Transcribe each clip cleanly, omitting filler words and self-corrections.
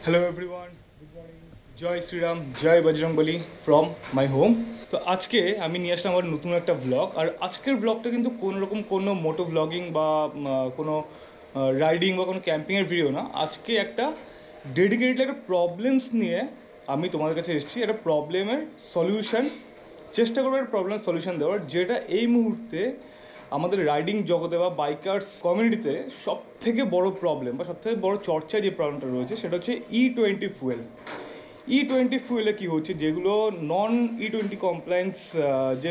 Hello everyone, good morning, जय श्रीराम, जय Bajrangbali from my home. तो आज के আমি নিয়ে আসলাম আমার নতুন একটা ব্লগ। আর আজকের ব্লগটা কিন্তু কোনোরকম কোনো মোটো ব্লগিং বা কোনো রাইডিং বা কোনো ক্যাম্পিংয়ের ভিডিও না। আজকে একটা ডেডিকেটেড একটা প্রবলেমস নিয়ে আমি তোমাদের কাছে এসেছি। একটা প্রবলেমের সলিউশন চেষ্টা করবো, একটা প্রবলেম সলিউশন দেওয়ার, যেটা এই মুহূর্তে আমাদের রাইডিং জগতে বা বাইকার্স কমিউনিটিতে সব থেকে বড় প্রবলেম বা সব থেকে বড় চর্চায় যে প্রবলেমটা রয়েছে সেটা হচ্ছে E20 ফুয়েল। E20 ফুয়েলে কী হচ্ছে, যেগুলো নন E20 কমপ্লায়েন্স যে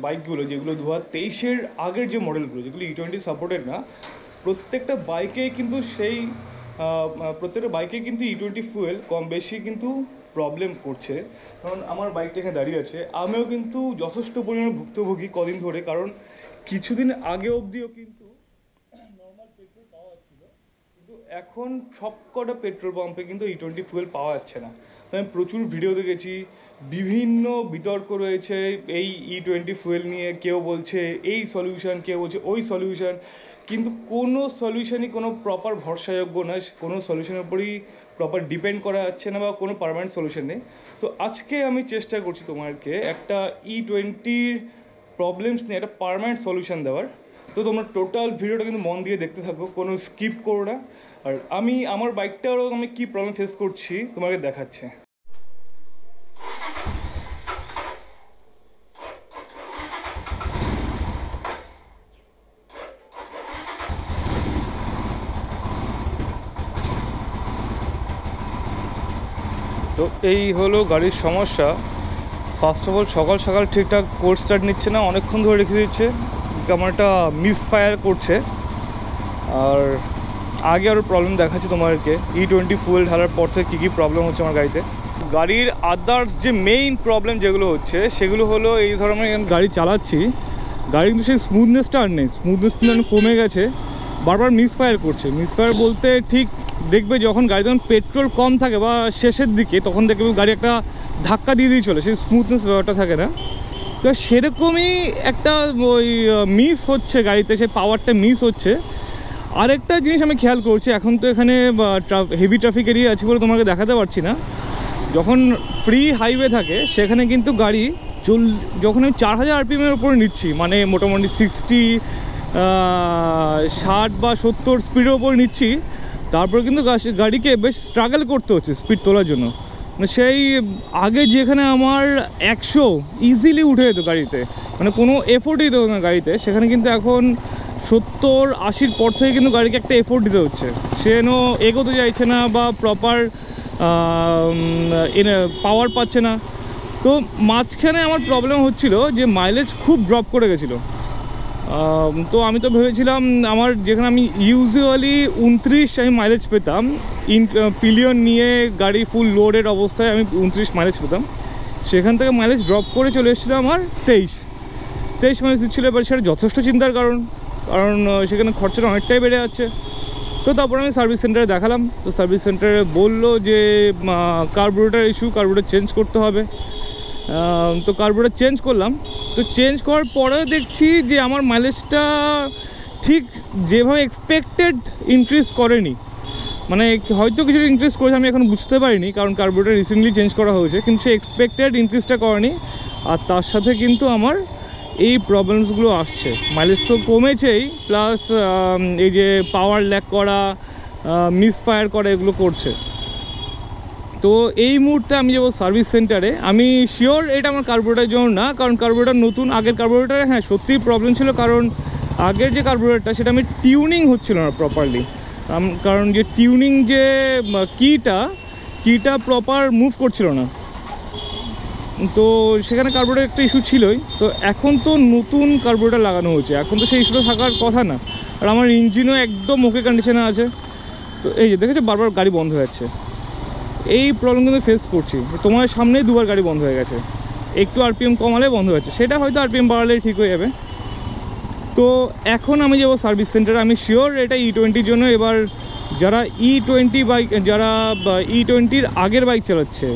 বাইকগুলো, যেগুলো 2023-এর আগের যে মডেলগুলো, যেগুলো E20 সাপোর্টেড না, প্রত্যেকটা বাইকেই কিন্তু E20 ফুয়েল কম বেশি কিন্তু প্রবলেম করছে। কারণ আমার বাইকটা এখানে দাঁড়িয়ে আছে, আমিও কিন্তু যথেষ্ট পরিমাণে ভুক্তভোগী কদিন ধরে। কারণ কিছুদিন আগে অবধিও কিন্তু নর্মাল পেট্রোল পাওয়া যাচ্ছিল, কিন্তু এখন সব কটা পেট্রোল পাম্পে কিন্তু E20 ফুয়েল পাওয়া যাচ্ছে না। তো আমি প্রচুর ভিডিও দেখেছি, বিভিন্ন বিতর্ক রয়েছে এই E20 ফুয়েল নিয়ে। কেউ বলছে এই সলিউশন, কেউ বলছে ওই সলিউশন, কিন্তু কোনো সলিউশনই কোনো প্রপার ভরসাযোগ্য নয়, কোনো সলিউশনের উপরই প্রপার ডিপেন্ড করা যাচ্ছে না বা কোনো পারমানেন্ট সলিউশন নেই। তো আজকে আমি চেষ্টা করছি তোমাদেরকে একটা E20-র প্রবলেমস নিয়ে একটা পারমানেন্ট সলিউশন দেওয়ার। তো তোমরা টোটাল ভিডিওটা কিন্তু মন দিয়ে দেখতে থাকো, কোনো স্কিপ করো না। আর আমি আমার বাইকটারও আমি কী প্রবলেম ফেস করছি তোমাকে দেখাচ্ছে। তো এই হলো গাড়ির সমস্যা। ফার্স্ট অফ অল সকাল সকাল ঠিকঠাক কোল্ড স্টার্ট নিচ্ছে না, অনেকক্ষণ ধরে রেখে দিচ্ছে, কেমন একটা মিস ফায়ার করছে। আর আগে আরও প্রবলেম দেখাচ্ছি তোমাদেরকে E20 ফুয়েল ঢালার পর থেকে কী প্রবলেম হচ্ছে আমার গাড়িতে। গাড়ির আদার্স যে মেইন প্রবলেম যেগুলো হচ্ছে সেগুলো হলো, এই ধরনের গাড়ি চালাচ্ছি, গাড়ি কিন্তু সেই স্মুথনেসটা আর নেই, স্মুথনেস কিন্তু কমে গেছে, বারবার মিস ফায়ার করছে। মিস ফায়ার বলতে ঠিক দেখবে যখন গাড়ি যখন পেট্রোল কম থাকে বা শেষের দিকে, তখন দেখবে গাড়ি একটা ধাক্কা দিয়ে চলে, সেই স্মুথনেস ব্যাপারটা থাকে না। তো সেরকমই একটা ওই মিস হচ্ছে গাড়িতে, সেই পাওয়ারটা মিস হচ্ছে। আরেকটা জিনিস আমি খেয়াল করছি, এখন তো এখানে হেভি ট্রাফিক এরিয়া আছে বলে তোমাকে দেখাতে পারছি না। যখন ফ্রি হাইওয়ে থাকে সেখানে কিন্তু গাড়ি যখন আমি 4000 RPM-এর উপরে নিচ্ছি, মানে মোটামুটি 60 বা 70 স্পিডের ওপর নিচ্ছি, তারপরে কিন্তু গাড়িকে বেশ স্ট্রাগল করতে হচ্ছে স্পিড তোলার জন্য। মানে সেই আগে যেখানে আমার 100 ইজিলি উঠে যেত গাড়িতে, মানে কোনো এফোর্টই দিত না গাড়িতে, সেখানে কিন্তু এখন 70-80 পর থেকে কিন্তু গাড়িকে একটা এফোর্ট দিতে হচ্ছে। সে যেন এগোতে চাইছে না বা প্রপার পাওয়ার পাচ্ছে না। তো মাঝখানে আমার প্রবলেম হচ্ছিল যে মাইলেজ খুব ড্রপ করে গেছিলো। তো আমি তো ভেবেছিলাম আমার যেখানে আমি ইউজুয়ালি 29 আমি মাইলেজ পেতাম, পিলিয়ন নিয়ে গাড়ি ফুল লোডেড অবস্থায় আমি 29 মাইলেজ পেতাম, সেখান থেকে মাইলেজ ড্রপ করে চলে এসেছিলো আমার 23 মাইলেজ দিচ্ছিলো। এবার সেটা যথেষ্ট চিন্তার কারণ সেখানে খরচাটা অনেকটাই বেড়ে যাচ্ছে। তো তারপরে আমি সার্ভিস সেন্টারে দেখালাম, তো সার্ভিস সেন্টারে বললো যে কার্বোরেটর ইস্যু, কার্বোরেটর চেঞ্জ করতে হবে। তো কার্বোরেটর চেঞ্জ করলাম। তো চেঞ্জ করার পরেও দেখছি যে আমার মাইলেজটা ঠিক যেভাবে এক্সপেক্টেড ইনক্রিজ করেনি, মানে হয়তো কিছু ইনক্রিজ করেছে, আমি এখন বুঝতে পারিনি, কারণ কার্বোরেটর রিসেন্টলি চেঞ্জ করা হয়েছে, কিন্তু সে এক্সপেক্টেড ইনক্রিজটা করেনি। আর তার সাথে কিন্তু আমার এই প্রবলেমসগুলো আসছে, মাইলেজ তো কমেছেই, প্লাস এই যে পাওয়ার ল্যাক করা, মিস ফায়ার করা, এগুলো করছে। তো এই মুহূর্তে আমি যাবো সার্ভিস সেন্টারে। আমি শিওর এটা আমার কার্বোরেটরের জন্য না, কারণ কার্বোরেটর নতুন, আগের কার্বোরেটরে হ্যাঁ সত্যিই প্রবলেম ছিল, কারণ আগের যে কার্বোরেটরটা সেটা আমি টিউনিং হচ্ছিল না প্রপারলি, কারণ যে টিউনিং যে কিটা প্রপার মুভ করছিল না, তো সেখানে কার্বোরেটর একটা ইস্যু ছিলই। তো এখন তো নতুন কার্বোরেটর লাগানো হয়েছে, এখন তো সেই ইস্যুটা থাকার কথা না। আর আমার ইঞ্জিনও একদম ওকে কন্ডিশনে আছে। তো এই যে দেখেছো বারবার গাড়ি বন্ধ হয়ে যাচ্ছে, এই প্রবলেম কিন্তু ফেস করছি। তোমার সামনেই দুবার গাড়ি বন্ধ হয়ে গেছে, একটু RPM কমালে বন্ধ হয়েছে, সেটা হয়তো RPM বাড়ালেই ঠিক হয়ে যাবে। তো এখন আমি যাবো সার্ভিস সেন্টারে। আমি শিওর এটা E20-র জন্য। এবার যারা E20 বাইক, যারা E20-র আগের বাইক চালাচ্ছে,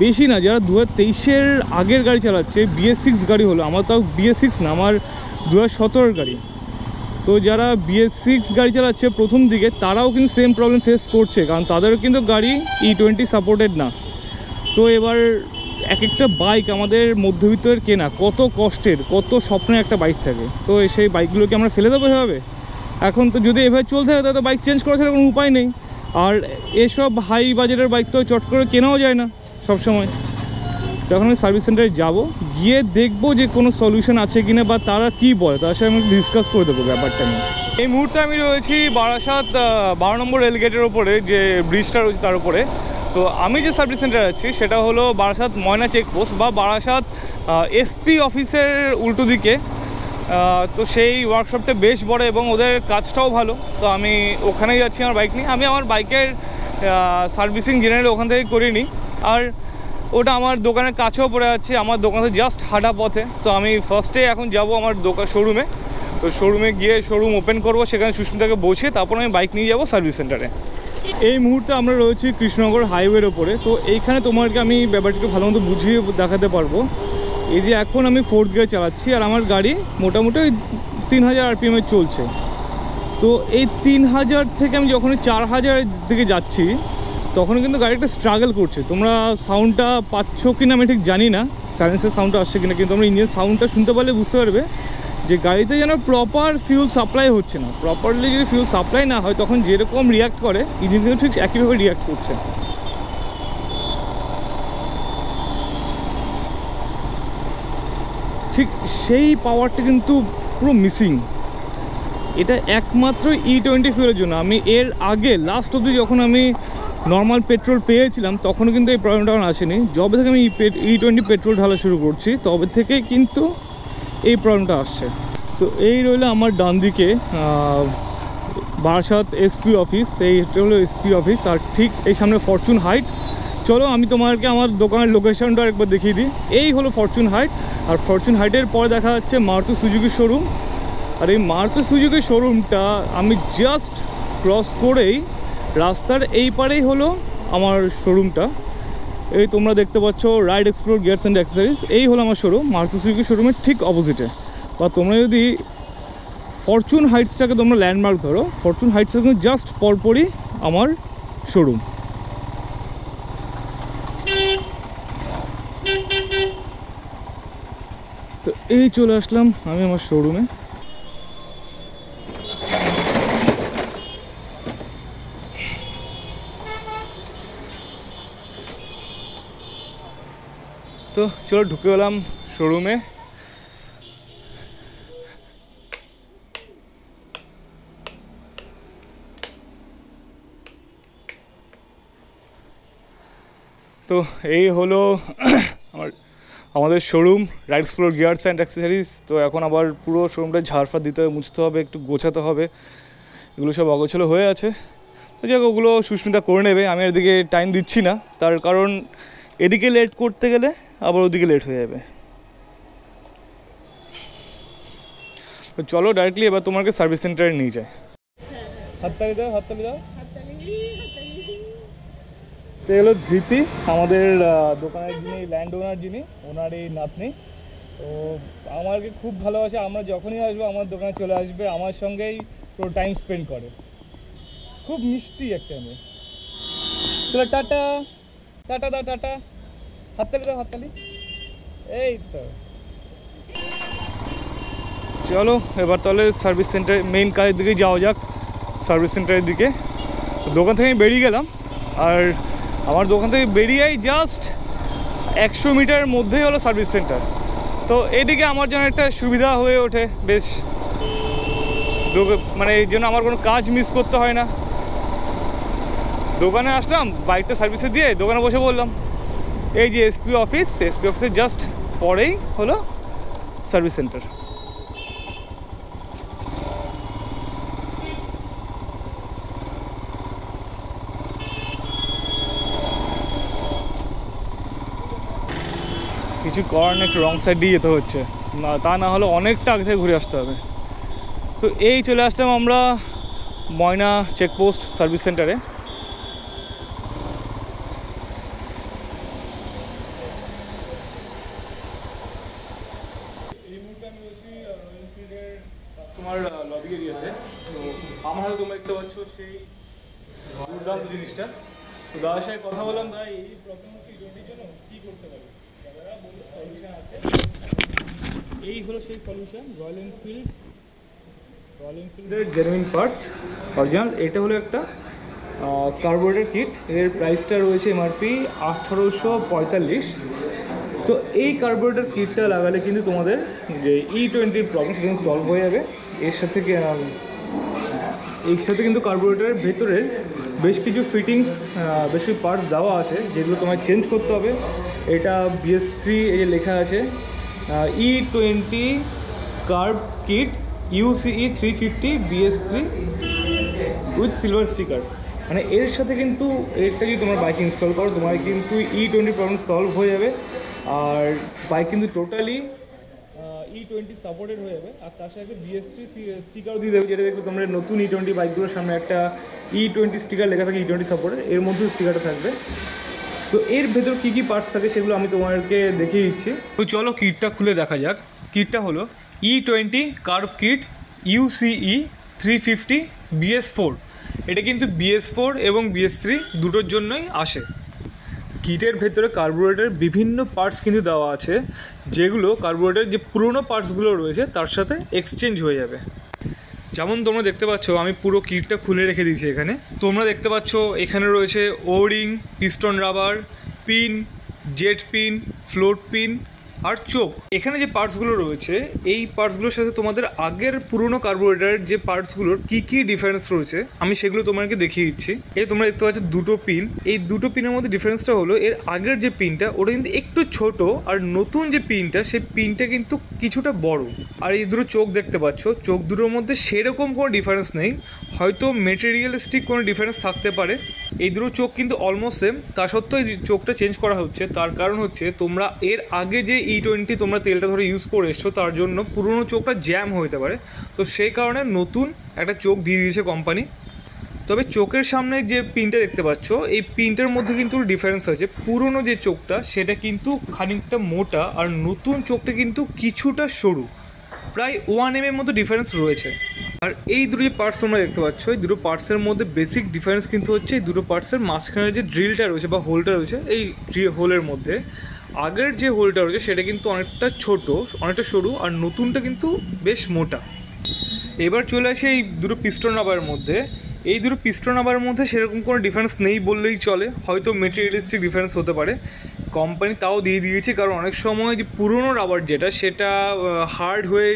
বেশি না, যারা 2023-এর আগের গাড়ি চালাচ্ছে, BS6 গাড়ি হলো, আমার তাও BS6 না, আমার 2017-এর গাড়ি, তো যারা BS6 গাড়ি চালাচ্ছে প্রথম দিকে তারাও কিন্তু সেম প্রবলেম ফেস করছে, কারণ তাদেরও কিন্তু গাড়ি E20 সাপোর্টেড না। তো এবার এক একটা বাইক আমাদের মধ্যবিত্তের কেনা কত কষ্টের, কত স্বপ্নের একটা বাইক থাকে। তো সেই বাইকগুলোকে আমরা ফেলে দেবো এভাবে? এখন তো যদি এভাবে চলতে হয় তাহলে তো বাইক চেঞ্জ করা ছাড়া কোনো উপায় নেই। আর এসব হাই বাজেটের বাইক তো চট করে কেনাও যায় না সবসময়। তখন আমি সার্ভিস সেন্টারে যাবো, গিয়ে দেখবো যে কোনো সলিউশন আছে কিনা, বা তারা কী বলে তার সাথে আমি ডিসকাস করে দেবো ব্যাপারটা নিয়ে। এই মুহূর্তে আমি রয়েছি বারাসাত 12 নম্বর রেলগেটের ওপরে, যে ব্রিজটা রয়েছে তার উপরে। তো আমি যে সার্ভিস সেন্টারে আছি সেটা হলো বারাসাত ময়না চেকপোস্ট বা বারাসাত SP অফিসের উল্টো দিকে। তো সেই ওয়ার্কশপটা বেশ বড় এবং ওদের কাজটাও ভালো। তো আমি ওখানেই যাচ্ছি আমার বাইক নিয়ে। আমি আমার বাইকের সার্ভিসিং জেনারেলি ওখান থেকে করিনি, আর ওটা আমার দোকানের কাছেও পড়ে যাচ্ছে, আমার দোকান থেকে জাস্ট হাঁটা পথে। তো আমি ফার্স্টে এখন যাব আমার দোকান শোরুমে। তো শোরুমে গিয়ে শোরুম ওপেন করব, সেখানে সুস্মিতাকে বসিয়ে তারপর আমি বাইক নিয়ে যাব সার্ভিস সেন্টারে। এই মুহূর্তে আমরা রয়েছি কৃষ্ণনগর হাইওয়ের ওপরে। তো এইখানে তোমাকে আমি ব্যাপারটা একটু ভালো মতো বুঝিয়ে দেখাতে পারবো। এই যে এখন আমি 4th গিয়ার চালাচ্ছি, আর আমার গাড়ি মোটামুটি 3000 RPM চলছে। তো এই 3000 থেকে আমি যখন 4000 দিকে যাচ্ছি তখন কিন্তু গাড়ি একটা স্ট্রাগল করছে। তোমরা সাউন্ডটা পাচ্ছ কিনা আমি ঠিক জানি না, সাইলেন্সের সাউন্ডটা আসছে কিনা, কিন্তু তোমরা ইঞ্জিনের সাউন্ডটা শুনতে পারলে বুঝতে পারবে যে গাড়িতে যেন প্রপার ফিউল সাপ্লাই হচ্ছে না। প্রপারলি যদি ফিউল সাপ্লাই না হয় তখন যেরকম রিয়াক্ট করে ইঞ্জিন কিন্তু ঠিক একইভাবে রিয়াক্ট করছে। ঠিক সেই পাওয়ারটা কিন্তু পুরো মিসিং। এটা একমাত্র E20 ফিউলের জন্য। আমি এর আগে লাস্ট অবধি যখন আমি নর্মাল পেট্রোল পেয়েছিলাম তখনও কিন্তু এই প্রবলেমটা আমার আসেনি। যবে থেকে আমি E20 পেট্রোল ঢালা শুরু করছি তবে থেকেই কিন্তু এই প্রবলেমটা আসছে। তো এই রইল আমার ডান দিকে বারাসাত SP অফিস, এইটা হলো SP অফিস, আর ঠিক এই সামনে ফরচুন হাইট। চলো আমি তোমাকে আমার দোকানের লোকেশনটা একবার দেখিয়ে দিই। এই হলো ফরচুন হাইট, আর ফরচুন হাইটের পরে দেখা যাচ্ছে মারুতি সুজুকি শোরুম। আর এই মারুতি সুজুকি শোরুমটা আমি জাস্ট ক্রস করেই রাস্তার এই পারেই হলো আমার শোরুমটা। এই তোমরা দেখতে পাচ্ছ ride explore gears and accessories, এই হলো আমার শোরুম মারুতি সুজুকি শোরুমের ঠিক অপোজিটে। বা তোমরা যদি ফরচুন হাইটসটাকে তোমরা ল্যান্ডমার্ক ধরো, ফরচুন হাইটসের কিন্তু জাস্ট পরপরই আমার শোরুম। তো এই চলে আসলাম আমি আমার শোরুমে। তো চলো ঢুকে গেলাম শোরুমে। তো এই হলো আমাদের showroom ride explore gears and accessories. তো এখন আবার পুরো শোরুমটা ঝাড়ফাড় দিতে হবে, মুছতে হবে, একটু গোছাতে হবে, এগুলো সব অগোছালো হয়ে আছে। তো যাক ওগুলো সুস্মিতা করে নেবে, আমি এদিকে টাইম দিচ্ছি না, তার কারণ এদিকে লেট করতে গেলে আবার ওদিকে লেট হয়ে যাবে। তো চলো ডাইরেক্টলি এবার তোমাকে সার্ভিস সেন্টারে নিয়ে যায়। হাততালি দাও, হাততালি দাও। তো এগুলো ধৃতি, আমাদের দোকানের যিনি ল্যান্ড ওনার, যিনি ওনার এই নাতনি। তো আমাকে খুব ভালোবাসে, আমরা যখনই আসবো আমার দোকানে চলে আসবে, আমার সঙ্গেই পুরো টাইম স্পেন্ড করে। খুব মিষ্টি একটা মেয়ে। চলো টাটা, টাটা দাও, টাটা, হাততালি দাও, হাততালি। এই তো চলো এবার তাহলে সার্ভিস সেন্টার মেইন কাজের দিকে যাওয়া যাক, সার্ভিস সেন্টারের দিকে। দোকান থেকে আমি বেরিয়ে গেলাম, আর আমার দোকান থেকে বেরিয়েই জাস্ট 100 মিটারের মধ্যেই হলো সার্ভিস সেন্টার। তো এদিকে আমার জন্য একটা সুবিধা হয়ে ওঠে বেশ, মানে এই জন্য আমার কোনো কাজ মিস করতে হয় না। দোকানে আসলাম, বাইকটা সার্ভিসে দিয়ে দোকানে বসে বললাম। এই যে SP অফিস, SP অফিসের জাস্ট পরেই হলো সার্ভিস সেন্টার। কিছু করার নেই, একটু রং সাইড দিয়ে যেতে হচ্ছে, না তা না হলে অনেকটা আগে থেকে ঘুরে আসতে হবে। তো এই চলে আসলাম আমরা ময়না চেকপোস্ট সার্ভিস সেন্টারে। এই মুহূর্তে আমি রয়েছি রয়্যাল এনফিল্ডের কাস্টমার লবিতে এরিয়াতে। তো আমার হাতে তোমরা দেখতে পাচ্ছ সেই দুর্দান্ত জিনিসটা। তো দাদার সাথে কথা বললাম, দাদা এই প্রবলেম হচ্ছে E20 জন্য কী করতে পারি? দাদারা বললো সলিউশন আছে। এই হলো সেই সলিউশন, রয়্যাল এনফিল্ডের জেনুইন পার্টস অরিজিনাল। এটা হলো একটা কার্বোরেটর কিট। এর প্রাইসটা রয়েছে এমআরপি 1845। তো এই কার্বোরেটর কিটটা লাগালে কিন্তু তোমাদের যে E20 প্রবলেম সেটা কিন্তু সলভ হয়ে যাবে। এর সাথে কিন্তু কার্বোরেটরের ভেতরের বেশ কিছু ফিটিংস, বেশ কিছু পার্টস দেওয়া আছে যেগুলো তোমায় চেঞ্জ করতে হবে। এটা BS3 এই যে লেখা আছে E20 carb kit UCE 350 BS3 with silver sticker. মানে এর সাথে কিন্তু এটা যদি তোমার বাইক ইনস্টল করো তোমার কিন্তু E20 প্রবলেম সলভ হয়ে যাবে। আর বাইক কিন্তু টোটালি E20 সাপোর্টেড হয়ে যাবে। আর তার সাথে BS3 স্টিকারও দিয়ে দেবে, যেটা দেখবে তোমরা নতুন E20 বাইকগুলোর সামনে একটা E20 স্টিকার লেখা থাকে E20 সাপোর্টেড, এর মধ্যে স্টিকারটা থাকবে। তো এর ভেতর কী কী পার্টস থাকে সেগুলো আমি তোমাদেরকে দেখিয়ে দিচ্ছি। তো চলো কিটটা খুলে দেখা যাক। কিটটা হলো E20 carb kit UCE 350 BS4। এটা কিন্তু BS4 এবং BS3 দুটোর জন্যই আসে। কিটের ভেতরে কার্বোরেটরের বিভিন্ন পার্টস কিন্তু দেওয়া আছে, যেগুলো কার্বোরেটরের যে পুরনো পার্টসগুলো রয়েছে তার সাথে এক্সচেঞ্জ হয়ে যাবে। যেমন তোমরা দেখতে পাচ্ছ আমি পুরো কিটটা খুলে রেখে দিয়েছি এখানে। তোমরা দেখতে পাচ্ছ এখানে রয়েছে O ring, piston rubber, pin, jet pin, float pin আর চোখ। এখানে যে পার্টসগুলো রয়েছে এই পার্টসগুলোর সাথে তোমাদের আগের পুরনো কার্বোরেটরের যে পার্টসগুলোর কী ডিফারেন্স রয়েছে আমি সেগুলো তোমাকে দেখিয়ে দিচ্ছি। এই তোমরা দেখতে পাচ্ছ দুটো পিন। এই দুটো পিনের মধ্যে ডিফারেন্সটা হলো এর আগের যে পিনটা ওটা কিন্তু একটু ছোট, আর নতুন যে পিনটা সেই পিনটা কিন্তু কিছুটা বড়। আর এই দুটো চোখ দেখতে পাচ্ছ, চোখ দুটোর মধ্যে সেরকম কোনো ডিফারেন্স নেই, হয়তো মেটেরিয়ালিস্টিক কোনো ডিফারেন্স থাকতে পারে। এই দুটো চোখ কিন্তু অলমোস্ট সেম, তা সত্ত্বেও এই চোখটা চেঞ্জ করা হচ্ছে। তার কারণ হচ্ছে তোমরা এর আগে যে E20 তোমরা তেলটা ধরে ইউজ করে এসছো তার জন্য পুরনো চোখটা জ্যাম হতে পারে। তো সেই কারণে নতুন একটা চোখ দিয়ে দিয়েছে কোম্পানি। তবে চোখের সামনে যে পিনটা দেখতে পাচ্ছ এই পিনটার মধ্যে কিন্তু ডিফারেন্স আছে। পুরনো যে চোখটা সেটা কিন্তু খানিকটা মোটা, আর নতুন চোখটা কিন্তু কিছুটা সরু, প্রায় 1 mm মতো ডিফারেন্স রয়েছে। আর এই দুটো যে পার্টস তোমরা দেখতে পাচ্ছ এই দুটো পার্টসের মধ্যে বেসিক ডিফারেন্স কিন্তু হচ্ছে এই দুটো পার্টসের মাঝখানের যে ড্রিলটা রয়েছে বা হোলটা রয়েছে। এই হোলের মধ্যে আগের যে হোলটা রয়েছে সেটা কিন্তু অনেকটা ছোট, অনেকটা সরু, আর নতুনটা কিন্তু বেশ মোটা। এবার চলে আসে এই দুটো পিস্টন রাবারের মধ্যে। এই দুটো পিস্টন রাবারের মধ্যে সেরকম কোনো ডিফারেন্স নেই বললেই চলে, হয়তো মেটেরিয়ালিস্টিক ডিফারেন্স হতে পারে। কোম্পানি তাও দিয়ে দিয়েছে, কারণ অনেক সময় যে পুরনো রাবার যেটা সেটা হার্ড হয়ে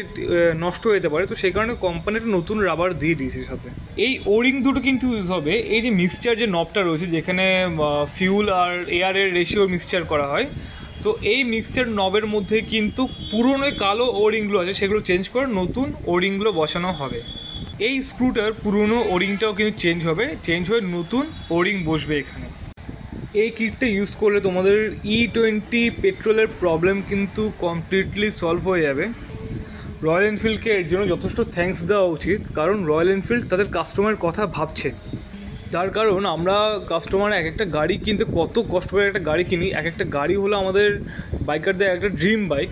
নষ্ট হয়ে যেতে পারে। তো সেই কারণে কোম্পানিটা নতুন রাবার দিয়ে দিয়েছে সাথে। এই ওরিং দুটো কিন্তু ইউজ হবে এই যে মিক্সচার যে নবটা রয়েছে যেখানে ফিউল আর এয়ারের রেশিও মিক্সচার করা হয়। তো এই মিক্সচার নবের মধ্যে কিন্তু পুরনো কালো ওরিংগুলো আছে সেগুলো চেঞ্জ করে নতুন ওরিংগুলো বসানো হবে। এই স্ক্রুটার পুরনো ওরিংটাও কিন্তু চেঞ্জ হবে, চেঞ্জ হয়ে নতুন ওরিং বসবে এখানে। এই কিটটা ইউজ করলে তোমাদের E20 পেট্রোলের প্রবলেম কিন্তু কমপ্লিটলি সলভ হয়ে যাবে। রয়্যাল এনফিল্ডকে এর জন্য যথেষ্ট থ্যাঙ্কস দেওয়া উচিত, কারণ রয়্যাল এনফিল্ড তাদের কাস্টমারের কথা ভাবছে। তার কারণ আমরা কাস্টমার এক একটা গাড়ি কিনতে কত কষ্ট করে একটা গাড়ি কিনি, এক একটা গাড়ি হলো আমাদের বাইকারদের একটা ড্রিম বাইক।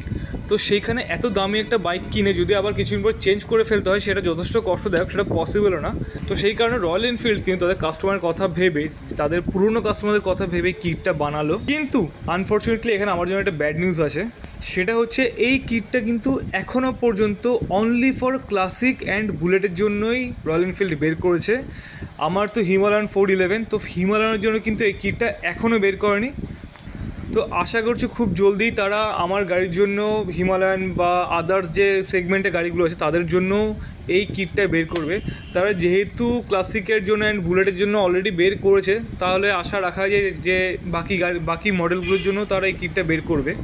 তো সেইখানে এত দামি একটা বাইক কিনে যদি আবার কিছুদিন পর চেঞ্জ করে ফেলতে হয় সেটা যথেষ্ট কষ্টদায়ক, সেটা পসিবলও না। তো সেই কারণে রয়্যাল এনফিল্ড কিন্তু তাদের কাস্টমারের কথা ভেবে, তাদের পুরনো কাস্টমারদের কথা ভেবে কিটটা বানালো। কিন্তু আনফর্চুনেটলি এখানে আমার জন্য একটা ব্যাড নিউজ আছে, সেটা হচ্ছে এই কিটটা কিন্তু এখনও পর্যন্ত অনলি ফর ক্লাসিক অ্যান্ড বুলেটের জন্যই রয়্যাল এনফিল্ড বের করেছে। আমার তো হিমালয়ান 411, তো হিমালয়ানের জন্য কিন্তু এই কিটটা এখনও বের করেনি। তো আশা করছি খুব জলদি তারা আমার গাড়ির জন্য হিমালয়ান বা আদার্স যে সেগমেন্টে গাড়িগুলো আছে তাদের জন্য এই কিটটা বের করবে। তারা যেহেতু ক্লাসিকের জন্য অ্যান্ড বুলেটের জন্য অলরেডি বের করেছে, তাহলে আশা রাখা যায় যে বাকি মডেলগুলোর জন্য তারা এই কিটটা বের করবে।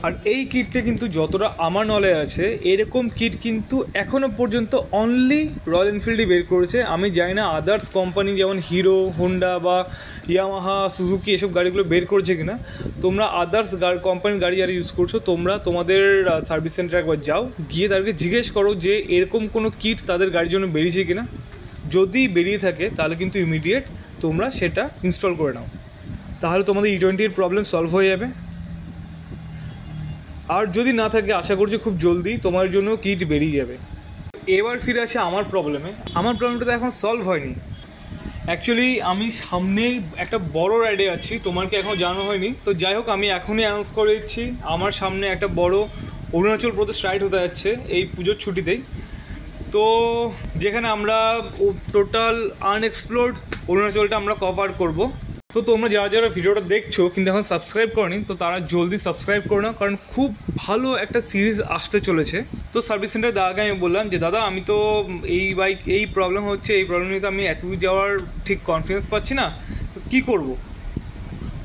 আর এই কিটটা কিন্তু যতটা আমার নলেজ আছে এরকম কিট কিন্তু এখনও পর্যন্ত অনলি রয়্যাল এনফিল্ডই বের করেছে। আমি জানি না আদার্স কোম্পানি যেমন হিরো, হোন্ডা বা ইয়ামাহা, সুজুকি এসব গাড়িগুলো বের করেছে কিনা। তোমরা আদার্স কোম্পানির গাড়ি যারা ইউজ করছো তোমরা তোমাদের সার্ভিস সেন্টারে একবার যাও, গিয়ে তাদেরকে জিজ্ঞেস করো যে এরকম কোনো কিট তাদের গাড়ির জন্য বেরিয়েছে কিনা। যদি বেরিয়ে থাকে তাহলে কিন্তু ইমিডিয়েট তোমরা সেটা ইনস্টল করে নাও, তাহলে তোমাদের E20 প্রবলেম সলভ হয়ে যাবে। আর যদি না থাকে আশা করছি খুব জলদি তোমার জন্য কিট বেরিয়ে যাবে। এবার ফিরে আসে আমার প্রবলেমটা তো এখন সলভ হয়নি। অ্যাকচুয়ালি আমি সামনেই একটা বড় রাইডে যাচ্ছি, তোমার কি এখনও জানানো হয়নি। তো যাই হোক, আমি এখনই অ্যানাউন্স করে দিচ্ছি, আমার সামনে একটা বড় অরুণাচল প্রদেশ রাইড হতে যাচ্ছে এই পুজোর ছুটিতেই। তো যেখানে আমরা টোটাল আনএক্সপ্লোর্ড অরুণাচলটা আমরা কভার করব। তো তোমরা যারা যারা ভিডিওটা দেখছো কিন্তু এখন সাবস্ক্রাইব করনি, তো তারা জলদি সাবস্ক্রাইব করো না, কারণ খুব ভালো একটা সিরিজ আসতে চলেছে। তো সার্ভিস সেন্টার দাদাকে আমি বললাম যে দাদা, আমি তো এই বাইক এই প্রবলেম হচ্ছে, এই প্রবলেম নিয়ে তো আমি এত দূর যাওয়ার ঠিক কনফিডেন্স পাচ্ছি না, কী করব।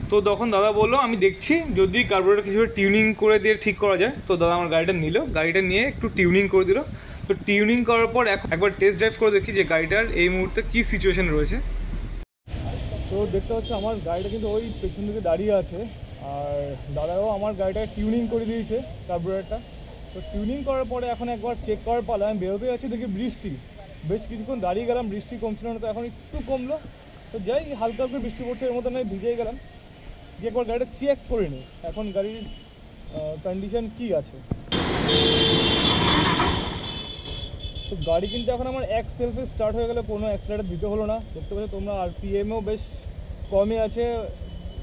তো তখন দাদা বললো আমি দেখছি যদি কার্বোরেটর কিছু টিউনিং করে দিয়ে ঠিক করা যায়। তো দাদা আমার গাড়িটা নিল, গাড়িটা নিয়ে একটু টিউনিং করে দিল। তো টিউনিং করার পর একবার টেস্ট ড্রাইভ করে দেখি যে গাড়িটার এই মুহূর্তে কী সিচুয়েশন রয়েছে। তো দেখতে হচ্ছে আমার গাড়িটা কিন্তু ওই পেছন দিকে দাঁড়িয়ে আছে, আর দাদাও আমার গাড়িটা টিউনিং করে দিয়েছে কার্বোরেটরটা। তো টিউনিং করার পরে এখন একবার চেক করার পালা, আমি বেরোতে যাচ্ছি দেখি বৃষ্টি, বেশ কিছুক্ষণ দাঁড়িয়ে গেলাম, বৃষ্টি কমছিল না, তো এখন একটু কমলো। তো যাই হালকা হালকা বৃষ্টি পড়ছে, এর মধ্যে আমি ভিজে গেলাম, যে একবার গাড়িটা চেক করে নিই এখন গাড়ির কন্ডিশন কী আছে। তো গাড়ি কিন্তু এখন আমার এক সেলফে স্টার্ট হয়ে গেলে, কোনো অ্যাক্সিলারেটর দিতে হলো না। দেখতে পাচ্ছি তোমরা আরপিএমও বেশ কমই আছে,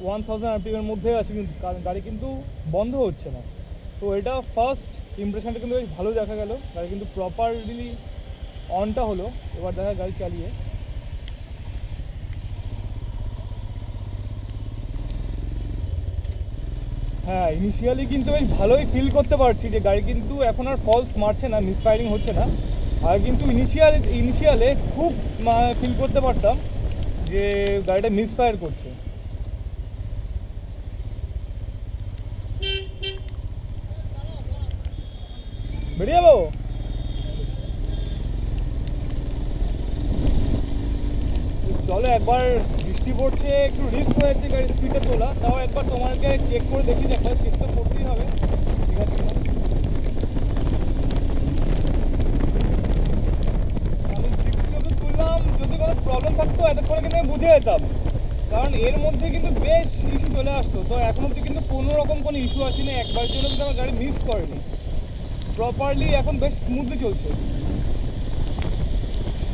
1000 আরপিএমের মধ্যে আছে, কিন্তু গাড়ি কিন্তু বন্ধ হচ্ছে না। তো এটা ফার্স্ট ইমপ্রেশনটা কিন্তু বেশ ভালো দেখা গেল, গাড়ি কিন্তু প্রপারলি অনটা হলো। এবার দেখা গাড়ি চালিয়ে হ্যাঁ, ইনিশিয়ালি কিন্তু বেশ ভালোই ফিল করতে পারছি যে গাড়ি কিন্তু এখন আর ফলস মারছে না, মিসফায়ারিং হচ্ছে না। আর কিন্তু ইনিশিয়ালে খুব ফিল করতে পারতাম যে গাড়িটা মিসফায়ার করছে। বেরিয়ে যাবো। চলো, একবার বৃষ্টি পড়ছে, একটু রিস্ক হয়ে যাচ্ছে গাড়ির স্পিডটা তোলা, তাও একবার তোমাকে চেক করে দেখি, একবার চেক তো করতেই হবে ঠিক আছে কিনা। আমি 60 তো তুললাম, যদি কোনো প্রবলেম থাকতো এতক্ষণে কিন্তু আমি বুঝে যেতাম, কারণ এর মধ্যে কিন্তু বেশ ইস্যু চলে আসতো। তো এখন অব্দি কিন্তু কোনো রকম কোনো ইস্যু আসেনি, একবার জন্য কিন্তু আমার গাড়ি মিস করেনি, প্রপারলি এখন বেশ স্মুথলি চলছে।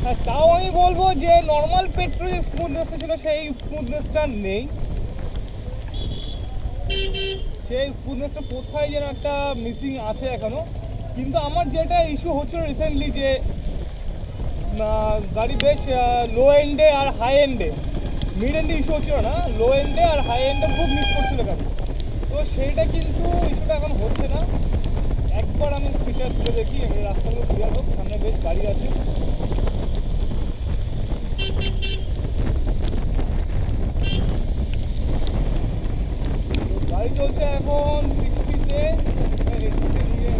হ্যাঁ, তাও আমি বলবো যে নর্মাল পেট্রোল যে স্মুথনেসটা ছিল সেই স্মুথনেসটা নেই, সেই স্মুথনেসটা কোথায় যেন একটা মিসিং আছে এখনো। কিন্তু আমার যেটা ইস্যু হচ্ছিল রিসেন্টলি, যে গাড়ি বেশ লো এন্ডে আর হাই এন্ডে, মিড এন্ডে ইস্যু হচ্ছিল না, লো এন্ডে আর হাই এন্ডে খুব মিস করছিল গাড়ি। তো সেইটা কিন্তু ইস্যুটা এখন হচ্ছে না। একবার আমি স্পিডটা তুলে দেখি, আমি রাস্তাগুলো ক্লিয়ার হোক, সামনে বেশ গাড়ি আছে। গাড়ি চলছে এখন 60-তে, 80-তে নিয়ে।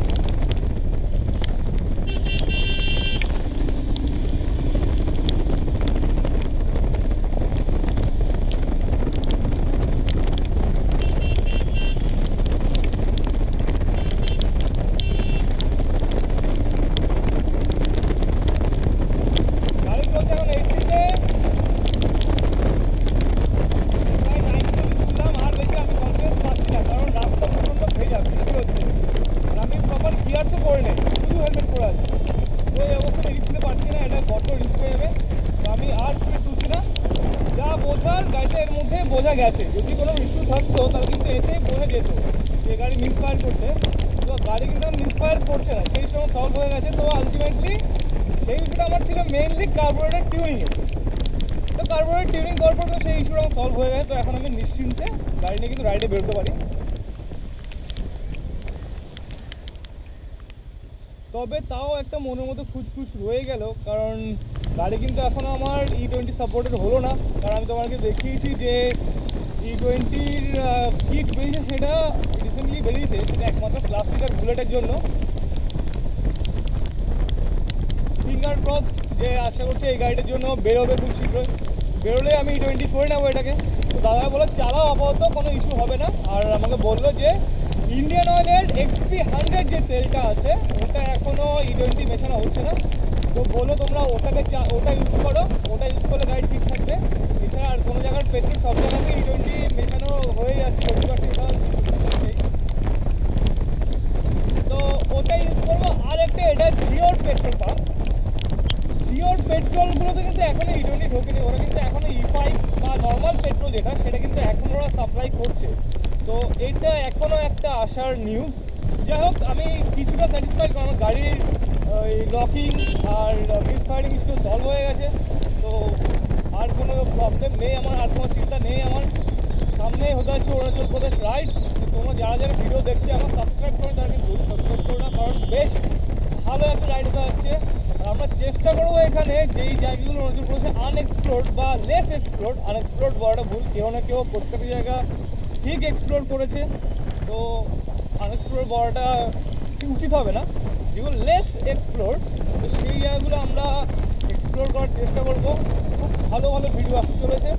গাড়ি চলছে এখন 80-তে, প্রায় 90 তুললাম। আর বেশি আমি কনফিডেন্স পাচ্ছি না, কারণ রাস্তা প্রচণ্ড ভেজা, বৃষ্টি হচ্ছে, আর আমি প্রপার গিয়ার তো করে নেই, শুধু হেলমেট পরে আছি। তো এই অবস্থাতে রিস্ক নিতে পারছি না, এটা বড্ড রিস্ক হয়ে যাবে। তো আমি আর স্পিড তুলছি না, যা বোঝার গাড়িটা এর মধ্যে বোঝা গেছে। যদি কোনো ইস্যু থাকতো তাহলে কিন্তু এতেই বোঝা যেত যে গাড়ি মিসফায়ার করছে। তো গাড়ি কিন্তু মিসফায়ার করছে না, সেই সময় সলভ হয়ে গেছে। তো আলটিমেটলি সেই ইস্যুটা আমার ছিল মেনলি কার্বোরেটর টিউনিংয়ে। তো কার্বোরেটর টিউনিং করার পর তো সেই ইস্যুটা আমার সলভ হয়ে গেছে। তো এখন আমি নিশ্চিন্তে গাড়ি নিয়ে কিন্তু রাইডে বেরোতে পারি। তবে তাও একটা মনের মধ্যে খুঁজখুঁজ রয়ে গেল, কারণ গাড়ি কিন্তু এখনও আমার E20 সাপোর্টেড হলো না। কারণ আমি তোমাকে দেখিয়েছি যে E20-র কিট বেরিয়েছে, সেটা রিসেন্টলি বেরিয়েছে, সেটা একমাত্র ক্লাসিক আর বুলেটের জন্য। ফিঙ্গার ক্রসড যে আশা করছি এই গাড়িটার জন্য বেরোবে খুব শীঘ্রই, বেরোলে আমি E20 করে নেবো এটাকে। তো দাদা বললো চালাও, আপাতত কোনো ইস্যু হবে না। আর আমাকে বললো যে ইন্ডিয়ান অয়েলের XP 100 যে তেলটা আছে ওটা এখনও E20 মেশানো হচ্ছে না। তো বললো তোমরা ওটা ইউজ করো, ওটা ইউজ করলে গাড়ি ঠিক থাকবে। এছাড়া আর কোনো জায়গার পেট্রোল সব জায়গাতে E20 মেশানো হয়ে যাচ্ছে 20%। তো ওটা ইউজ করবো। আর একটা এটা জিওর পেট্রোল পাম্প, সাপ্লাই করছে। তো এটা এখনও একটা আশার নিউজ। যাই হোক, আমি কিছুটা স্যাটিসফাইড, কারণ আমার গাড়ির ওই লকিং আর মিস ফায়ারিং ইস্যু সলভ হয়ে গেছে। তো আর কোনো প্রবলেম নেই আমার, আর কোনো চিন্তা নেই আমার। সামনেই হতে হচ্ছে অরুণাচল প্রদেশ রাইড। তো তোমরা যারা যারা ভিডিও দেখছে আমার সাবস্ক্রাইব করে, তারা কিন্তু সাবস্ক্রাইব করো না, কারণ বেশ ভালো একটা রাইড হতে হচ্ছে। আর আমরা চেষ্টা করবো এখানে যেই জায়গাগুলো অরুণাচল প্রদেশে আনএক্সপ্লোর্ড বা লেস এক্সপ্লোর্ড, আনএক্সপ্লোর্ড বলাটা ভুল, কেউ না কেউ প্রত্যেকটা জায়গা ঠিক এক্সপ্লোর করেছে। তো আনএক্সপ্লোর বলাটা উচিত হবে না, যেগুলো লেস এক্সপ্লোর, তো সেই জায়গাগুলো আমরা এক্সপ্লোর করার চেষ্টা করবো। খুব ভালো ভালো ভিডিও আসতে চলেছে।